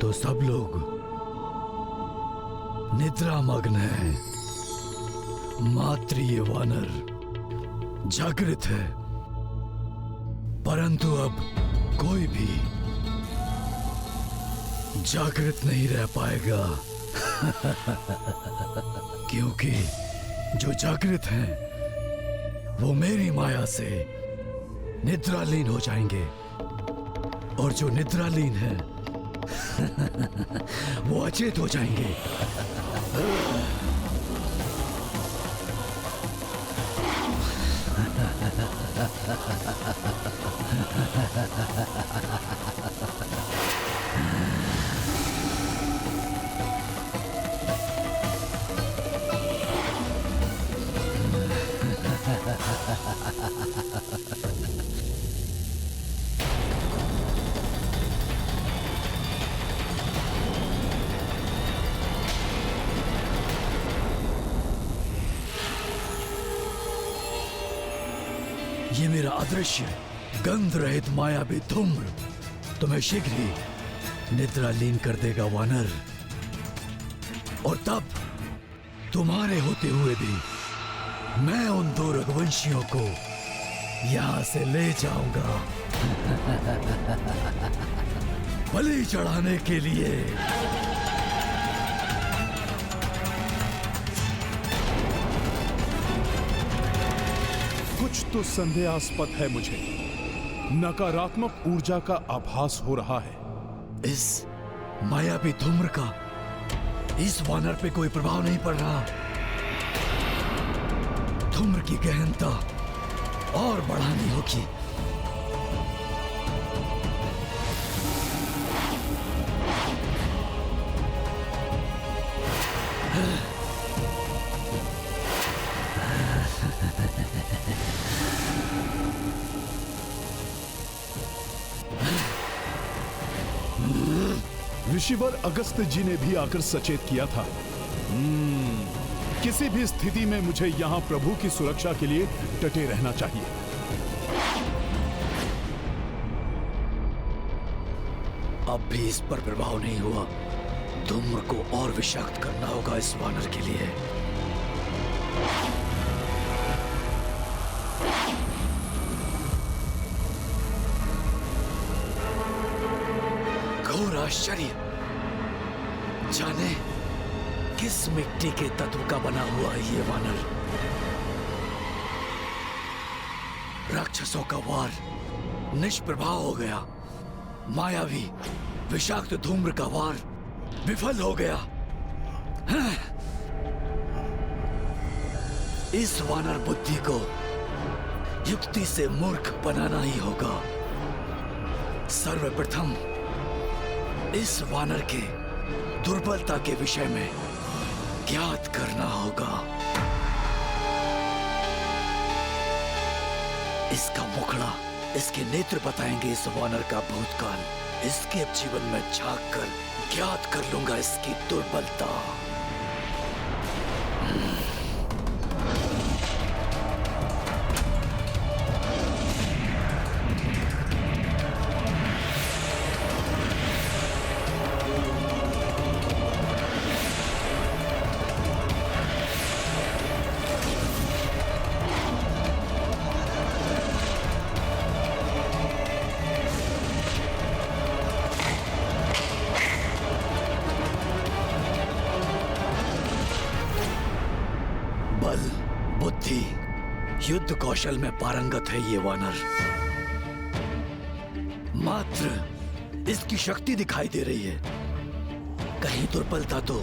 तो सब लोग निद्रा मग्न है, मात्र ये वानर जागृत है। परंतु अब कोई भी जागृत नहीं रह पाएगा क्योंकि जो जागृत हैं वो मेरी माया से निद्रालीन हो जाएंगे और जो निद्रालीन है वो अचेत हो जाएंगे। ये मेरा अदृश्य गंध रहित मायावी धूम्र तुम्हें शीघ्र ही निद्रालीन कर देगा वानर, और तब तुम्हारे होते हुए भी मैं उन दो रघुवंशियों को यहां से ले जाऊंगा बलि चढ़ाने के लिए। कुछ तो संदेहास्पद है, मुझे नकारात्मक ऊर्जा का आभास हो रहा है। इस मायावी धूम्र का इस वानर पे कोई प्रभाव नहीं पड़ रहा। धूम्र की गहनता और बढ़ानी होगी। ऋषिवर अगस्त्य जी ने भी आकर सचेत किया था। किसी भी स्थिति में मुझे यहां प्रभु की सुरक्षा के लिए डटे रहना चाहिए। अब भी इस पर प्रभाव नहीं हुआ। धूम्र को और विषाक्त करना होगा इस वानर के लिए। घोर आश्चर्य, जाने किस मिट्टी के तत्व का बना हुआ है ये वानर। राक्षसों का वार निष्प्रभाव हो गया। मायावी विषाक्त धूम्र का वार विफल हो गया। इस वानर बुद्धि को युक्ति से मूर्ख बनाना ही होगा। सर्वप्रथम इस वानर के दुर्बलता के विषय में ज्ञात करना होगा। इसका मुखड़ा, इसके नेत्र बताएंगे इस वानर का भूतकाल। इसके जीवन में झांक कर ज्ञात कर लूंगा इसकी दुर्बलता। युद्ध कौशल में पारंगत है ये वानर। मात्र इसकी शक्ति दिखाई दे रही है, कहीं दुर्बलता तो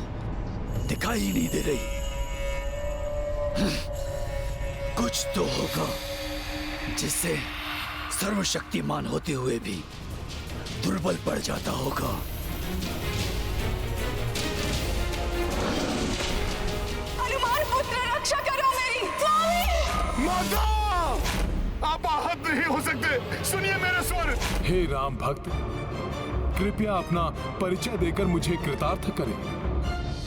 दिखाई ही नहीं दे रही। कुछ तो होगा जिससे सर्वशक्तिमान होते हुए भी दुर्बल पड़ जाता होगा। हनुमान पुत्र, रक्षा करो मेरी। माता, आप आहत नहीं हो सकते, सुनिए मेरे स्वर। हे राम भक्त, कृपया अपना परिचय देकर मुझे कृतार्थ करें।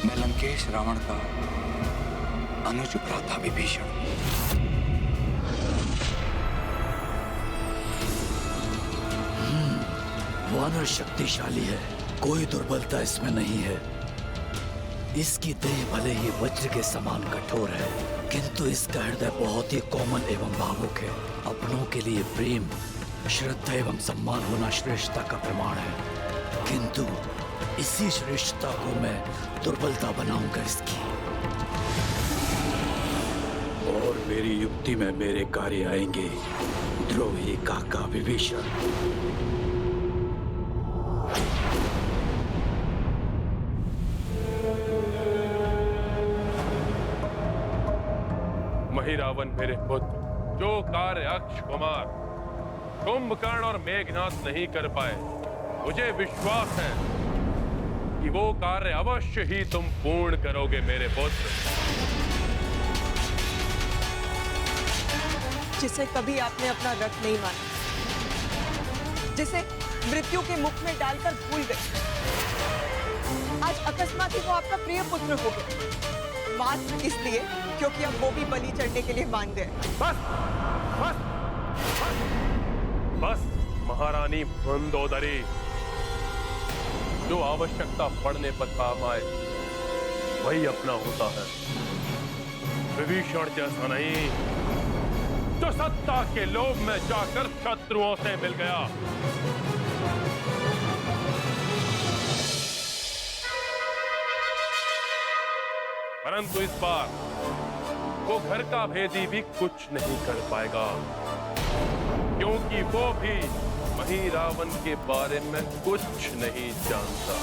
मैं लंकेश रावण का अनुज भ्राता विभीषण। वानर शक्तिशाली है, कोई दुर्बलता इसमें नहीं है। इसकी देह भले ही वज्र के समान कठोर है, किंतु इसका हृदय बहुत ही कोमल एवं भावुक है। अपनों के लिए प्रेम, श्रद्धा एवं सम्मान होना श्रेष्ठता का प्रमाण है, किंतु इसी श्रेष्ठता को मैं दुर्बलता बनाऊंगा इसकी। और मेरी युक्ति में मेरे कार्य आएंगे द्रोही काका विभीषण। महिरावन मेरे पुत्र, जो कार्य अक्ष कुमार, कुंभकर्ण और मेघनाथ नहीं कर पाए, मुझे विश्वास है कि वो कार्य अवश्य ही तुम पूर्ण करोगे मेरे पुत्र। जिसे कभी आपने अपना रथ नहीं माना, जिसे मृत्यु के मुख में डालकर भूल गए, आज अकस्मात ही वो आपका प्रिय पुत्र हो गया, मात्र इसलिए क्योंकि अब वो भी बलि चढ़ने के लिए मान गए। बस बस बस बस महारानी मंदोदरी, जो आवश्यकता पड़ने पर काम आए वही अपना होता है। विभीषण जैसा नहीं, जो सत्ता के लोभ में जाकर शत्रुओं से मिल गया। परंतु इस बार वो घर का भेदी भी कुछ नहीं कर पाएगा, क्योंकि वो भी महिरावन के बारे में कुछ नहीं जानता।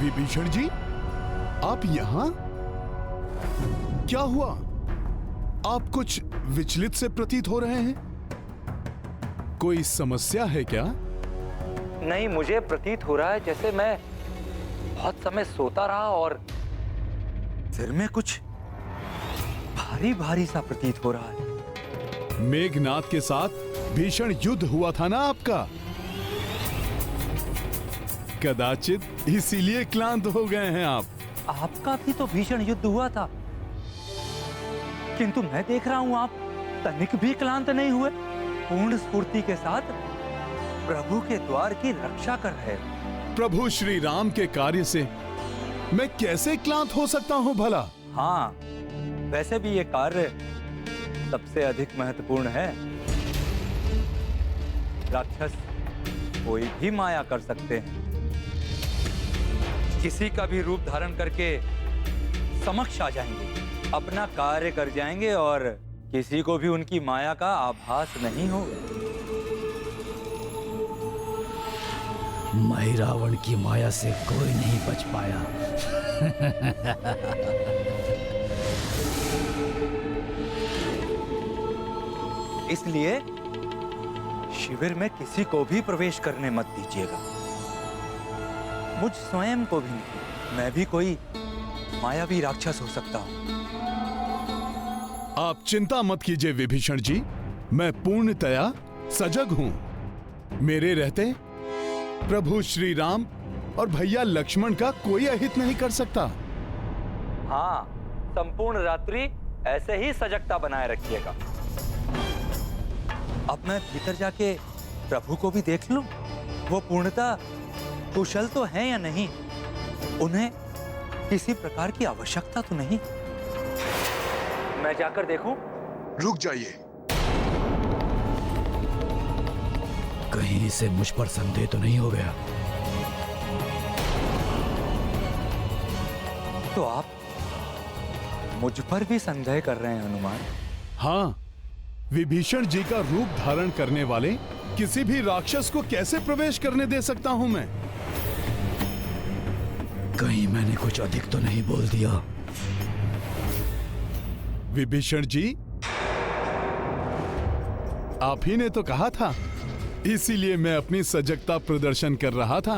विभीषण जी, आप यहाँ? क्या हुआ? आप कुछ विचलित से प्रतीत हो रहे हैं। कोई समस्या है क्या? नहीं, मुझे प्रतीत हो रहा है जैसे मैं बहुत समय सोता रहा और सिर में कुछ भारी भारी सा प्रतीत हो रहा है। मेघनाथ के साथ भीषण युद्ध हुआ था ना आपका? कदाचित इसीलिए क्लांत हो गए हैं आप। आपका भी तो भीषण युद्ध हुआ था, किंतु मैं देख रहा हूं आप तनिक भी क्लांत नहीं हुए, पूर्ण स्फूर्ति के साथ प्रभु के द्वार की रक्षा कर रहे। प्रभु श्री राम के कार्य से मैं कैसे क्लांत हो सकता हूं भला? हाँ, वैसे भी ये कार्य सबसे अधिक महत्वपूर्ण है। राक्षस कोई भी माया कर सकते हैं, किसी का भी रूप धारण करके समक्ष आ जाएंगे, अपना कार्य कर जाएंगे और किसी को भी उनकी माया का आभास नहीं होगा। महिरावण की माया से कोई नहीं बच पाया। इसलिए शिविर में किसी को भी प्रवेश करने मत दीजिएगा, मुझ स्वयं को भी नहीं। मैं भी कोई मायावी राक्षस हो सकता हूं। आप चिंता मत कीजिए विभीषण जी, मैं पूर्णतया सजग हूं। मेरे रहते प्रभु श्री राम और भैया लक्ष्मण का कोई अहित नहीं कर सकता। हाँ, संपूर्ण रात्रि ऐसे ही सजगता बनाए रखिएगा। अब मैं भीतर जाके प्रभु को भी देख लूं, वो पूर्णतः कुशल तो हैं या नहीं, उन्हें किसी प्रकार की आवश्यकता तो नहीं। मैं जाकर देखूं? रुक जाइए। कहीं इसे मुझ पर संदेह तो नहीं हो गया? तो आप मुझ पर भी संदेह कर रहे हैं हनुमान? हाँ, विभीषण जी का रूप धारण करने वाले किसी भी राक्षस को कैसे प्रवेश करने दे सकता हूं मैं? कहीं मैंने कुछ अधिक तो नहीं बोल दिया? विभीषण जी, आप ही ने तो कहा था, इसीलिए मैं अपनी सजगता प्रदर्शन कर रहा था।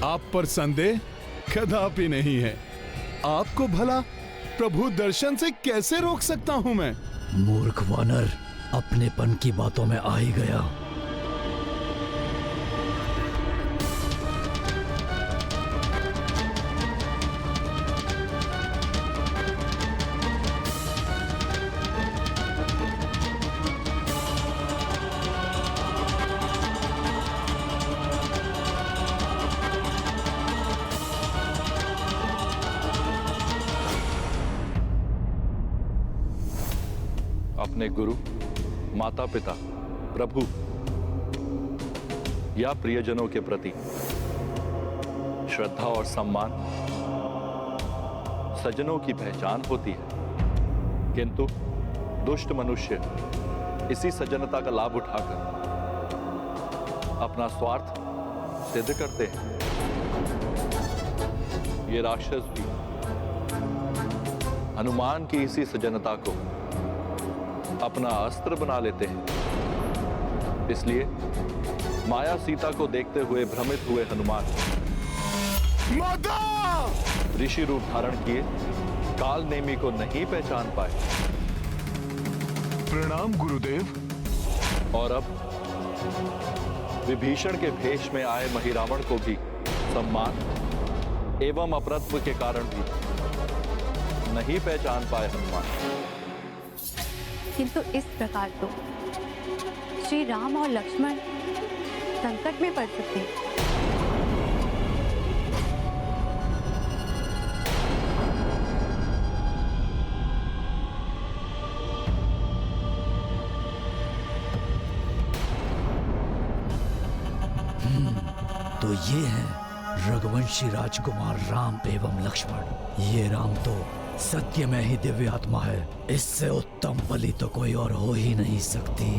आप पर संदेह कदापि नहीं है। आपको भला प्रभु दर्शन से कैसे रोक सकता हूं मैं? मूर्ख वानर, अपनेपन की बातों में आ ही गया। अपने गुरु, माता पिता, प्रभु या प्रियजनों के प्रति श्रद्धा और सम्मान सज्जनों की पहचान होती है, किंतु दुष्ट मनुष्य इसी सज्जनता का लाभ उठाकर अपना स्वार्थ सिद्ध करते हैं। ये राक्षस भी हनुमान की इसी सज्जनता को अपना अस्त्र बना लेते हैं। इसलिए माया सीता को देखते हुए भ्रमित हुए हनुमान माता! ऋषि रूप धारण किए काल नेमी को नहीं पहचान पाए प्रणाम गुरुदेव। और अब विभीषण के भेष में आए महिरावण को भी सम्मान एवं अपरत्व के कारण भी नहीं पहचान पाए हनुमान। किंतु इस प्रकार तो श्री राम और लक्ष्मण संकट में पड़ सकते हैं। तो ये हैं रघुवंशी राजकुमार राम एवं लक्ष्मण। ये राम तो सत्य में ही दिव्य आत्मा है, इससे उत्तम बलि तो कोई और हो ही नहीं सकती।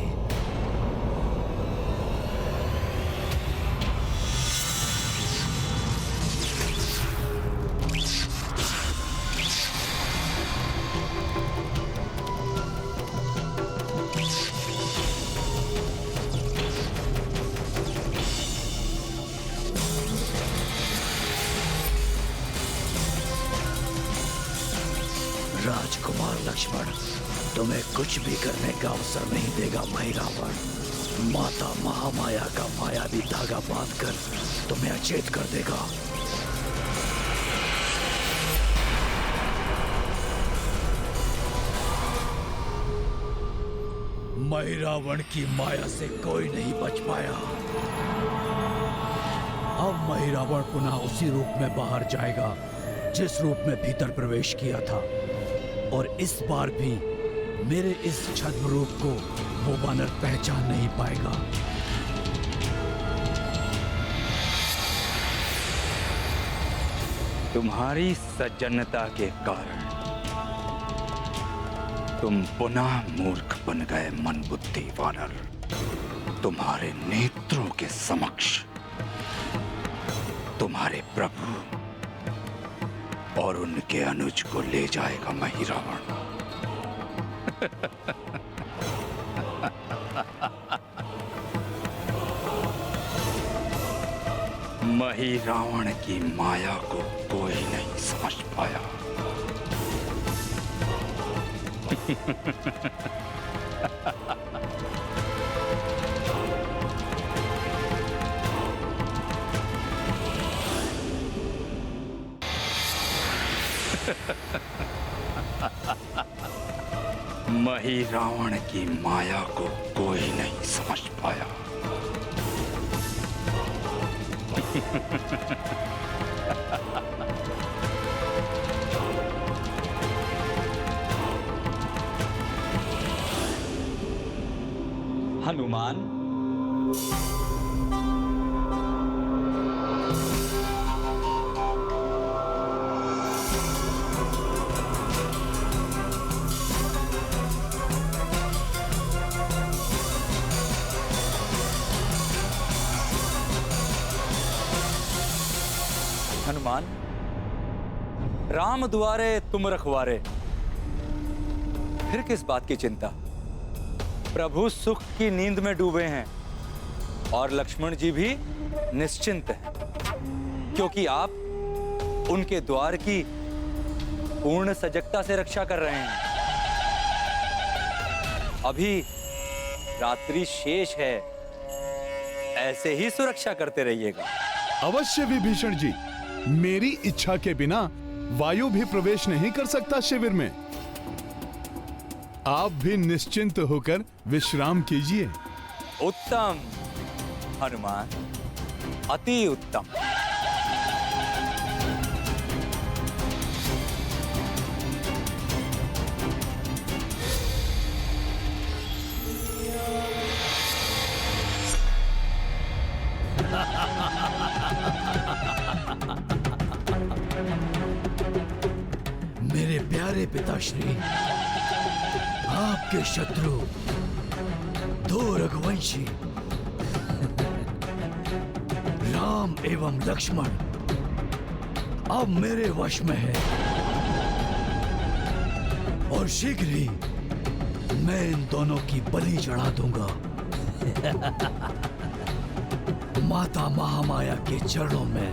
राजकुमार लक्ष्मण, तुम्हें कुछ भी करने का अवसर नहीं देगा महिरावण। माता महामाया का मायावी धागा बांधकर तुम्हें अचेत कर देगा। महिरावण की माया से कोई नहीं बच पाया। अब महिरावण पुनः उसी रूप में बाहर जाएगा जिस रूप में भीतर प्रवेश किया था, और इस बार भी मेरे इस छद्म रूप को वो वानर पहचान नहीं पाएगा। तुम्हारी सज्जनता के कारण तुम पुनः मूर्ख बन गए मनबुद्धि वानर। तुम्हारे नेत्रों के समक्ष तुम्हारे प्रभु और उनके अनुज को ले जाएगा महिरावण। महिरावण की माया को कोई नहीं समझ पाया। महिरावण की माया को कोई नहीं समझ पाया। हनुमान, हनुमान, राम दुआरे तुम रखवारे। फिर किस बात की चिंता? प्रभु सुख की नींद में डूबे हैं और लक्ष्मण जी भी निश्चिंत हैं, क्योंकि आप उनके द्वार की पूर्ण सजगता से रक्षा कर रहे हैं। अभी रात्रि शेष है, ऐसे ही सुरक्षा करते रहिएगा। अवश्य विभीषण जी, मेरी इच्छा के बिना वायु भी प्रवेश नहीं कर सकता शिविर में। आप भी निश्चिंत होकर विश्राम कीजिए। उत्तम हनुमान, अति उत्तम। मेरे प्यारे पिताश्री, आपके शत्रु दो रघुवंशी राम एवं लक्ष्मण अब मेरे वश में है और शीघ्र ही मैं इन दोनों की बलि चढ़ा दूंगा माता महामाया के चरणों में।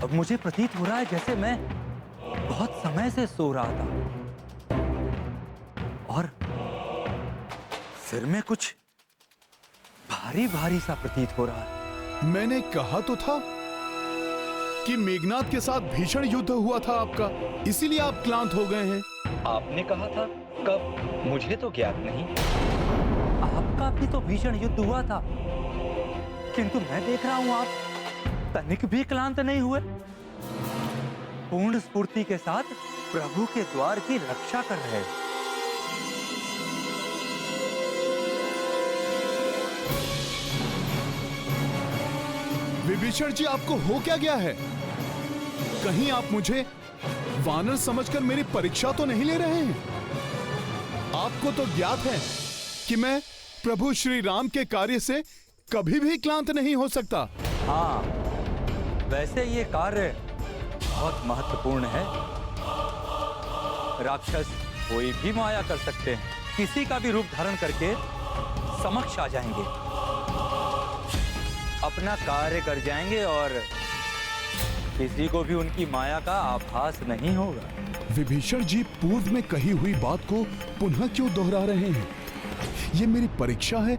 अब मुझे प्रतीत हो रहा है जैसे मैं बहुत समय से सो रहा था और सिर में कुछ भारी भारी सा प्रतीत हो रहा है। मैंने कहा तो था कि मेघनाद के साथ भीषण युद्ध हुआ था आपका, इसीलिए आप क्लांत हो गए हैं। आपने कहा था कब? मुझे तो ज्ञात नहीं। आपका भी तो भीषण युद्ध हुआ था, किंतु मैं देख रहा हूं आप तनिक भी क्लांत नहीं हुए। पूर्ण स्फूर्ति के साथ प्रभु के द्वार की रक्षा कर रहे हैं। विभीषण जी, आपको हो क्या गया है? कहीं आप मुझे वानर समझकर मेरी परीक्षा तो नहीं ले रहे हैं? आपको तो ज्ञात है कि मैं प्रभु श्री राम के कार्य से कभी भी क्लांत नहीं हो सकता। हाँ, वैसे ये कार्य बहुत महत्वपूर्ण है। राक्षस कोई भी माया कर सकते हैं, किसी का भी रूप धारण करके समक्ष आ जाएंगे, अपना कार्य कर जाएंगे और किसी को भी उनकी माया का आभास नहीं होगा। विभीषण जी, पूर्व में कही हुई बात को पुनः क्यों दोहरा रहे हैं? ये मेरी परीक्षा है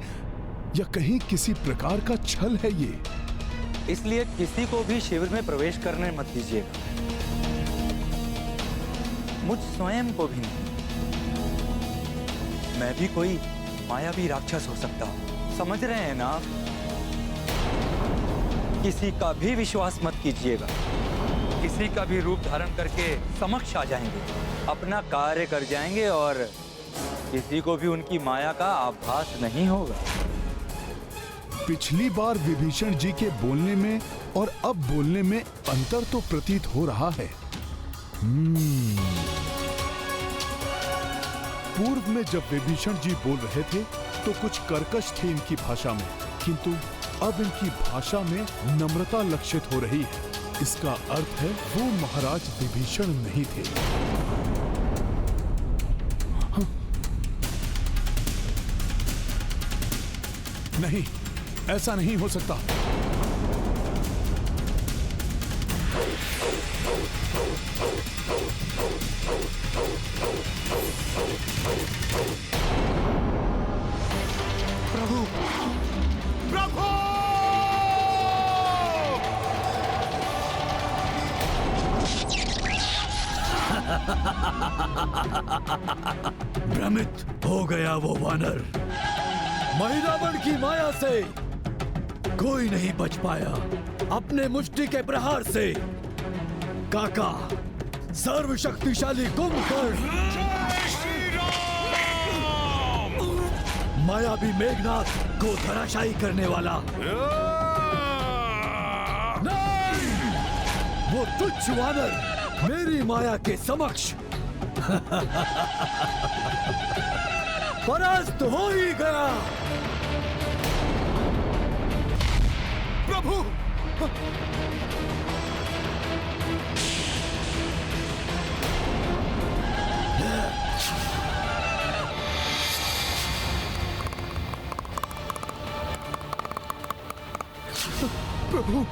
या कहीं किसी प्रकार का छल है ये? इसलिए किसी को भी शिविर में प्रवेश करने मत दीजिएगा, मुझ स्वयं को भी नहीं। मैं भी कोई मायावी राक्षस हो सकता हूं, समझ रहे हैं ना? किसी का भी विश्वास मत कीजिएगा, किसी का भी रूप धारण करके समक्ष आ जाएंगे, अपना कार्य कर जाएंगे और किसी को भी उनकी माया का आभास नहीं होगा। पिछली बार विभीषण जी के बोलने में और अब बोलने में अंतर तो प्रतीत हो रहा है। पूर्व में जब विभीषण जी बोल रहे थे तो कुछ कर्कश थे इनकी भाषा में, किंतु अब इनकी भाषा में नम्रता लक्षित हो रही है। इसका अर्थ है वो महाराज विभीषण नहीं थे। हाँ। नहीं, ऐसा नहीं हो सकता। प्रभु, प्रभु! भ्रमित हो गया वो वानर। महिरावण की माया से कोई नहीं बच पाया अपने मुष्टि के प्रहार से। काका, सर्वशक्तिशाली कुंभकर्ण, मायावी मेघनाथ को धराशायी करने वाला। नहीं! वो तुच्छ वानर मेरी माया के समक्ष परास्त हो ही गया। प्रभु! प्रभु